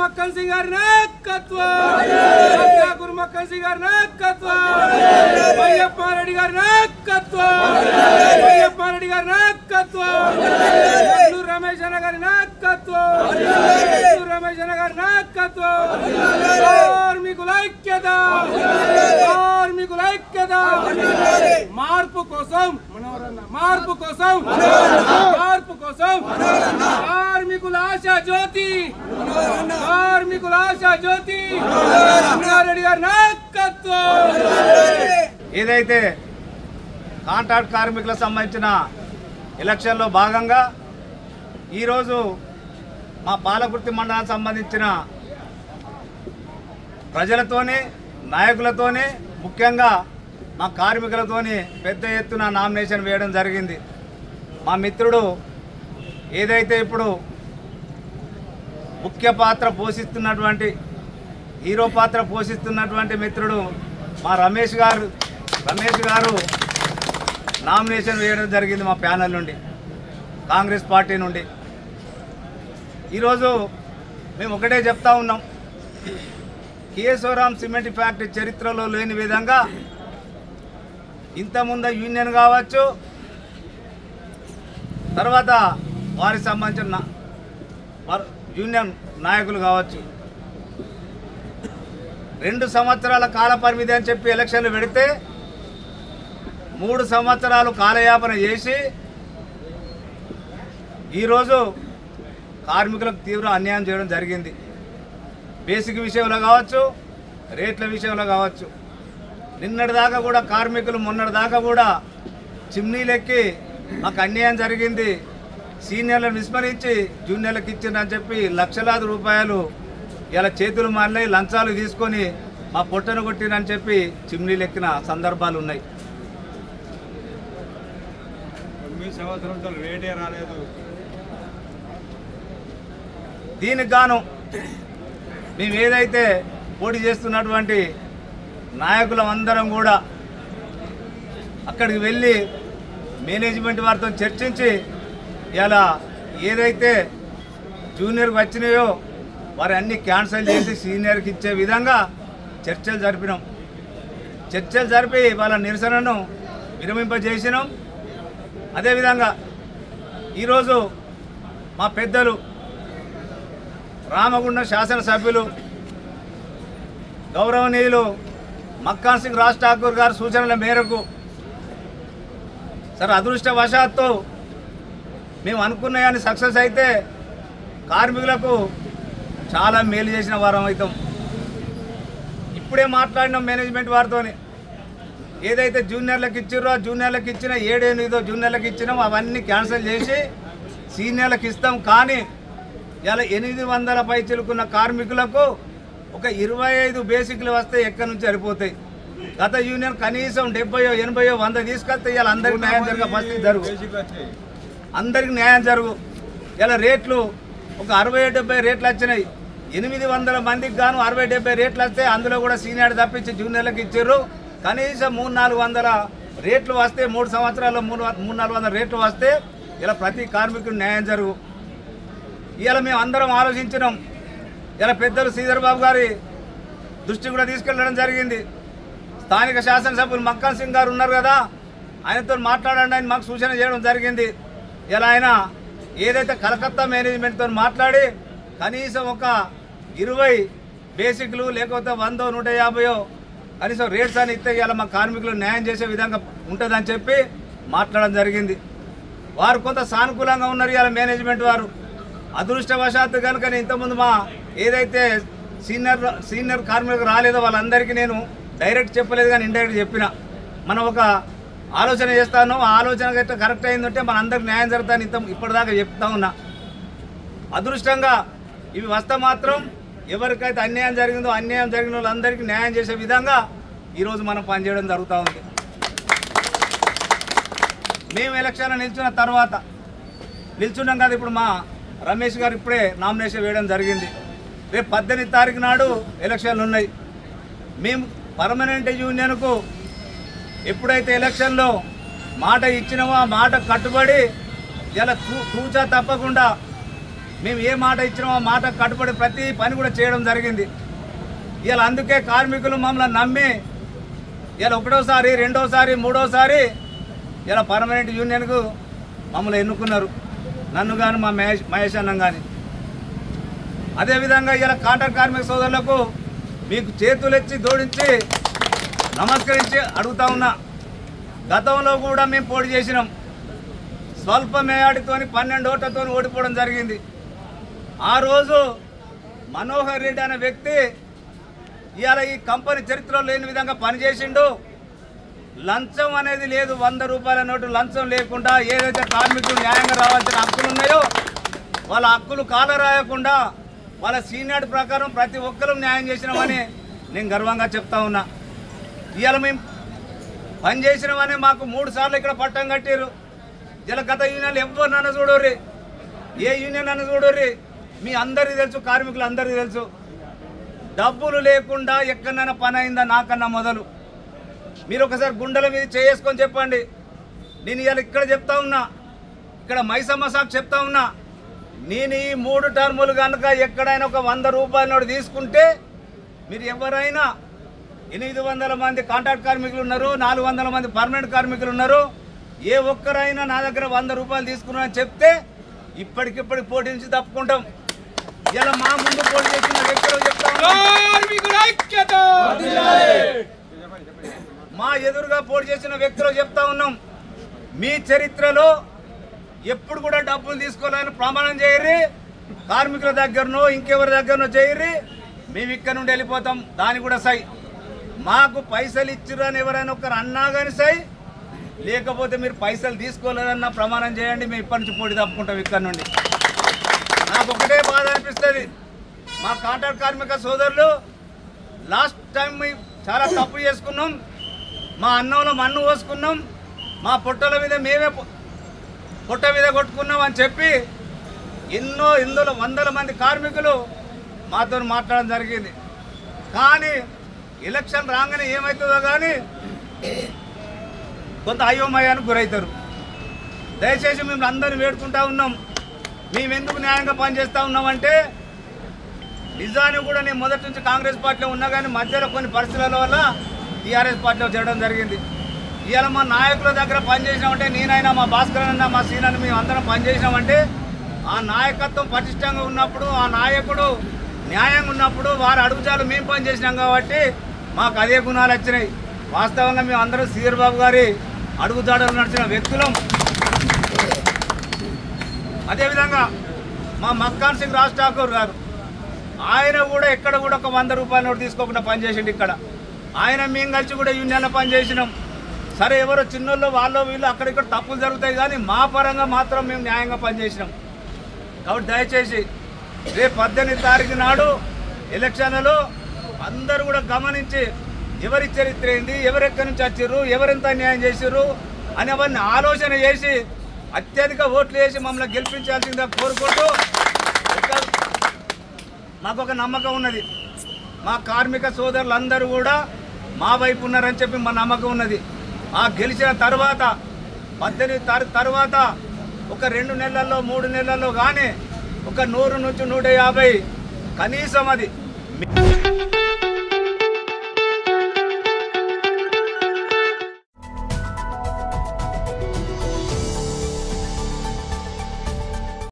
మక్కన్ సింగ్ గారి నాయకత్వం, ఠాకూర్ మక్కన్ సింగ్ గారి నాయకత్వం, అయ్యప్ప రెడ్డి గారి నాయకత్వం, అయ్యప్ప రెడ్డి గారి నాయకత్వం, రమేష్ అన్న గారి నాయకత్వం, రమేష్ అన్న గారి నాయకత్వం, కార్మికుల ఐక్యత, కార్మికుల ఐక్యత, మార్పు కోసం, మార్పు కోసం, మార్పు కోసం, కార్మికుల ఆశా జ్యోతి, కార్మికుల ఆశా జ్యోతి, రెడ్డి గారి నాయకత్వం. ఏదైతే కాంట్రాక్ట్ కార్మికులకు సంబంధించిన ఎలక్షన్లో భాగంగా ఈరోజు మా పాలకుర్తి మండలానికి సంబంధించిన ప్రజలతోని నాయకులతోని ముఖ్యంగా మా కార్మికులతోని పెద్ద ఎత్తున నామినేషన్ వేయడం జరిగింది. మా మిత్రుడు ఏదైతే ఇప్పుడు ముఖ్య పాత్ర పోషిస్తున్నటువంటి హీరో పాత్ర పోషిస్తున్నటువంటి మిత్రుడు మా రమేష్ గారు నామినేషన్ వేయడం జరిగింది మా ప్యానెల్ నుండి, కాంగ్రెస్ పార్టీ నుండి. ఈరోజు మేము ఒకటే చెప్తా ఉన్నాం, కేశవరాం సిమెంట్ ఫ్యాక్టరీ చరిత్రలో లేని విధంగా ఇంతకుముందు యూనియన్ కావచ్చు, తర్వాత వారికి సంబంధించిన యూనియన్ నాయకులు కావచ్చు, 2 సంవత్సరాల కాల పరిమితి అని చెప్పి ఎలక్షన్లు పెడితే 3 సంవత్సరాలు కాలయాపన చేసి ఈరోజు కార్మికులకు తీవ్ర అన్యాయం చేయడం జరిగింది. బేసిక్ విషయంలో కావచ్చు, రేట్ల విషయంలో కావచ్చు. నిన్నటిదాకా కూడా కార్మికులు మొన్నటిదాకా కూడా చిమ్నీలెక్కి మాకు అన్యాయం జరిగింది, సీనియర్లను విస్మరించి జూనియర్లకు ఇచ్చిందని చెప్పి లక్షలాది రూపాయలు ఇలా చేతులు మారినాయి, లంచాలు తీసుకొని మా పొట్టను కొట్టినని చెప్పి చిమ్నీలెక్కిన సందర్భాలు ఉన్నాయి. 9 సంవత్సరాలు రేటే రాలేదు. దీనికి గాను మేము ఏదైతే పోటీ చేస్తున్నటువంటి నాయకులందరం కూడా అక్కడికి వెళ్ళి మేనేజ్మెంట్ వారితో చర్చించి ఇలా ఏదైతే జూనియర్కి వచ్చినాయో వారి అన్నీ క్యాన్సిల్ చేసి సీనియర్కి ఇచ్చే విధంగా చర్చలు జరిపినాం. చర్చలు జరిపి వాళ్ళ నిరసనను విరమింపజేసినాం. అదేవిధంగా ఈరోజు మా పెద్దలు రామగుండం శాసనసభ్యులు గౌరవనీయులు మక్కాన్ సింగ్ రాజ్ ఠాకూర్ గారి సూచనల మేరకు సార్ అదృష్టవశాత్తు మేము అనుకున్నాయని సక్సెస్ అయితే కార్మికులకు చాలా మేలు చేసిన వారం అవుతాం. ఇప్పుడే మాట్లాడినాం మేనేజ్మెంట్ వారితో, ఏదైతే జూనియర్లకు ఇచ్చిరో జూనియర్లకు ఇచ్చిన 7-8 జూనియర్లకు ఇచ్చినాం అవన్నీ క్యాన్సిల్ చేసి సీనియర్లకు ఇస్తాం. కానీ ఇలా 800 పై చిలుకున్న కార్మికులకు ఒక 25 బేసిక్లు వస్తే ఎక్కడి నుంచి సరిపోతాయి. గత యూనియన్ కనీసం 70, 80, 100 తీసుకొస్తే ఇలా అందరికీ న్యాయం జరగ పరిస్థితి జరుగు, అందరికీ న్యాయం జరుగు. ఇలా రేట్లు ఒక 60-70 రేట్లు వచ్చినాయి. 800 మందికి గాను 60-70 రేట్లు వస్తే అందులో కూడా సీనియర్ తప్పించి జూనియర్లకు ఇచ్చారు. కనీసం 300-400 రేట్లు వస్తే 3 సంవత్సరాల్లో 300-400 రేట్లు వస్తే ఇలా ప్రతి కార్మికుడు న్యాయం జరుగు. ఇలా మేము అందరం ఆలోచించినాం. ఇలా పెద్దలు శ్రీధర్ బాబు గారి దృష్టి కూడా తీసుకెళ్ళడం జరిగింది. స్థానిక శాసనసభ్యులు మక్కాన్ సింగ్ గారు ఉన్నారు కదా, ఆయనతో మాట్లాడండి అని మాకు సూచన చేయడం జరిగింది. ఇలా ఆయన ఏదైతే కలకత్తా మేనేజ్మెంట్తో మాట్లాడి కనీసం ఒక 20 బేసిక్లు లేకపోతే 100, 150 కనీసం రేట్స్ అని ఇస్తే ఇలా మా కార్మికులు న్యాయం చేసే విధంగా ఉంటుందని చెప్పి మాట్లాడడం జరిగింది. వారు కొంత సానుకూలంగా ఉన్నారు. ఇలా మేనేజ్మెంట్ వారు అదృష్టవశాత్తు కనుక ఇంతకుముందు మా ఏదైతే సీనియర్ కార్మికులకు రాలేదో వాళ్ళందరికీ నేను డైరెక్ట్ చెప్పలేదు, కానీ ఇండైరెక్ట్ చెప్పిన. మనం ఒక ఆలోచన చేస్తాను, ఆ ఆలోచన గట్ట కరెక్ట్ అయిందంటే మన అందరికి న్యాయం జరుగుతాను ఇప్పటిదాకా చెప్తా ఉన్నా. అదృష్టంగా ఇవి వస్తే మాత్రం ఎవరికైతే అన్యాయం జరిగిందో అన్యాయం జరిగిన వాళ్ళందరికీ న్యాయం చేసే విధంగా ఈరోజు మనం పనిచేయడం జరుగుతూ ఉంది. మేము ఎలక్షన్లో నిల్చున్న తర్వాత నిల్చున్నాం కదా, ఇప్పుడు మా రమేష్ గారు ఇప్పుడే నామినేషన్ వేయడం జరిగింది. రేపు 18 తారీఖు నాడు ఎలక్షన్లు ఉన్నాయి. మేము పర్మనెంట్ యూనియన్కు ఎప్పుడైతే ఎలక్షన్లో మాట ఇచ్చినామో ఆ మాట కట్టుబడి ఇలా తూచా తప్పకుండా మేము ఏ మాట ఇచ్చినామో ఆ మాట కట్టుబడి ప్రతి పని కూడా చేయడం జరిగింది. ఇలా అందుకే కార్మికులు మమ్మల్ని నమ్మి ఇలా ఒకటోసారి రెండోసారి మూడోసారి ఇలా పర్మనెంట్ యూనియన్కు మమ్మల్ని ఎన్నుకున్నారు, నన్ను కానీ మా మహేష్ అన్నం కానీ. అదేవిధంగా ఇలా కాంట్రాక్ట్ కార్మిక సోదరులకు మీకు చేతులెచ్చి జోడించి నమస్కరించి అడుగుతా ఉన్నా. గతంలో కూడా మేము పోటీ చేసినాం, స్వల్ప మేయాడితో 12 ఓట్లతో ఓడిపోవడం జరిగింది. ఆ రోజు మనోహర్ రెడ్డి అనే వ్యక్తి ఇవాళ ఈ కంపెనీ చరిత్రలో లేని విధంగా పనిచేసిండు. లంచం అనేది లేదు, 100 రూపాయల నోటు లంచం లేకుండా ఏదైతే కార్మికులు న్యాయంగా రావాల్సిన హక్కులు ఉన్నాయో వాళ్ళ హక్కులు కాలరాయకుండా వాళ్ళ సీనియర్ ప్రకారం ప్రతి ఒక్కరూ న్యాయం చేసినామని నేను గర్వంగా చెప్తా ఉన్నా. ఇవాళ మేము పనిచేసినామని మాకు 3 సార్లు ఇక్కడ పట్టం కట్టారు. ఇలా గత యూనియన్లు ఎవరు నన్ను చూడర్రి, ఏ యూనియన్ నన్ను చూడర్రి, మీ అందరికీ తెలుసు, కార్మికులు అందరికీ తెలుసు. డబ్బులు లేకుండా ఎక్కడైనా పని అయిందా నాకన్నా మొదలు. మీరు ఒకసారి గుండెల మీద చేసుకొని చెప్పండి. నేను ఇవాళ ఇక్కడ చెప్తా ఉన్నా, ఇక్కడ మైసమ్మ సాకు చెప్తా ఉన్నా, నేను ఈ 3 టర్ములు కనుక ఎక్కడైనా ఒక 100 రూపాయల నోటు తీసుకుంటే మీరు ఎవరైనా 800 మంది కాంట్రాక్ట్ కార్మికులు ఉన్నారు, 400 మంది పర్మనెంట్ కార్మికులు ఉన్నారు, ఏ ఒక్కరైనా నా దగ్గర 100 రూపాయలు తీసుకున్నారని చెప్తే ఇప్పటికిప్పటికి పోటీ నుంచి తప్పుకుంటాం. ఇలా మా ముందు పోటీ చేసిన వ్యక్తులు చెప్తా మా ఎదురుగా పోటీ చేసిన వ్యక్తులు చెప్తా ఉన్నాం, మీ చరిత్రలో ఎప్పుడు కూడా డబ్బులు తీసుకోవాలని ప్రమాణం చేయర్రి, కార్మికుల దగ్గరనో ఇంకెవరి దగ్గరనో చేయర్రి, మేము ఇక్కడ నుండి వెళ్ళిపోతాం. దాని కూడా సై, మాకు పైసలు ఇచ్చిరని ఎవరైనా ఒకరు అన్నా కానీ సై, లేకపోతే మీరు పైసలు తీసుకోలేదన్న ప్రమాణం చేయండి, మేము ఇప్పటి నుంచి పోటీ తప్పుకుంటాం ఇక్కడ నుండి. నాకు ఒకటే బాధ అనిపిస్తుంది, మా కాంట్రాక్ట్ కార్మిక సోదరులు లాస్ట్ టైం మేము చాలా తప్పు చేసుకున్నాం, మా అన్నంలో మన్ను పోసుకున్నాం, మా పొట్టల మీద మేమే పొట్ట మీద కొట్టుకున్నాం అని చెప్పి ఇందులో 100 మంది కార్మికులు మాతో మాట్లాడడం జరిగింది. కానీ ఎలక్షన్ రాగానే ఏమవుతుందో కానీ కొంత అయోమయానికి గురవుతారు. దయచేసి మేము అందరిని వేడుకుంటా ఉన్నాం, మేము ఎందుకు న్యాయంగా పనిచేస్తూ ఉన్నామంటే నిజాన్ని కూడా నేను మొదటి నుంచి కాంగ్రెస్ పార్టీలో ఉన్నా కానీ మధ్యలో కొన్ని పరిస్థితుల వల్ల టీఆర్ఎస్ పార్టీలో చేరడం జరిగింది. ఇవాళ మా నాయకుల దగ్గర పనిచేసినామంటే, నేనైనా మా భాస్కర్ అన్న మా సీనని మేము అందరం పనిచేసినామంటే ఆ నాయకత్వం పటిష్టంగా ఉన్నప్పుడు, ఆ నాయకుడు న్యాయంగా ఉన్నప్పుడు వారు అడుగుజాలు మేము పనిచేసినాం కాబట్టి మాకు అదే గుణాలు వచ్చినాయి. వాస్తవంగా మేము అందరం సీఆర్ బాబు గారి అడుగుజాడలు నడిచిన వ్యక్తులం. అదేవిధంగా మా మక్కాన్ సింగ్ రాజ్ ఠాకూర్ గారు, ఆయన కూడా ఎక్కడ కూడా ఒక 100 రూపాయల నోటు తీసుకోకుండా పనిచేసిండు. ఇక్కడ ఆయన మేము కలిసి కూడా యూనియన్లో పనిచేసినాం. సరే ఎవరో చిన్నోళ్ళు వాళ్ళు వీళ్ళు అక్కడిక్కడ తప్పులు జరుగుతాయి కానీ మా పరంగా మాత్రం మేము న్యాయంగా పనిచేసినాం. కాబట్టి దయచేసి రేపు 18 తారీఖు నాడు ఎలక్షన్లలో అందరూ కూడా గమనించి ఎవరి చరిత్ర ఏంది, ఎవరెక్కడి నుంచి వచ్చారు, ఎవరెంత న్యాయం చేశారు అని అవన్నీ ఆలోచన చేసి అత్యధిక ఓట్లు వేసి మమ్మల్ని గెలిపించాల్సిందిగా కోరుకుంటూ, మాకు ఒక నమ్మకం ఉన్నది, మా కార్మిక సోదరులందరూ కూడా మా వైపు ఉన్నారని చెప్పి మా నమ్మకం ఉన్నది. ఆ గెలిచిన తర్వాత 18 తారీఖు తర్వాత ఒక 2 నెలల్లో 3 నెలల్లో కానీ ఒక 100 నుంచి 150 కనీసం అది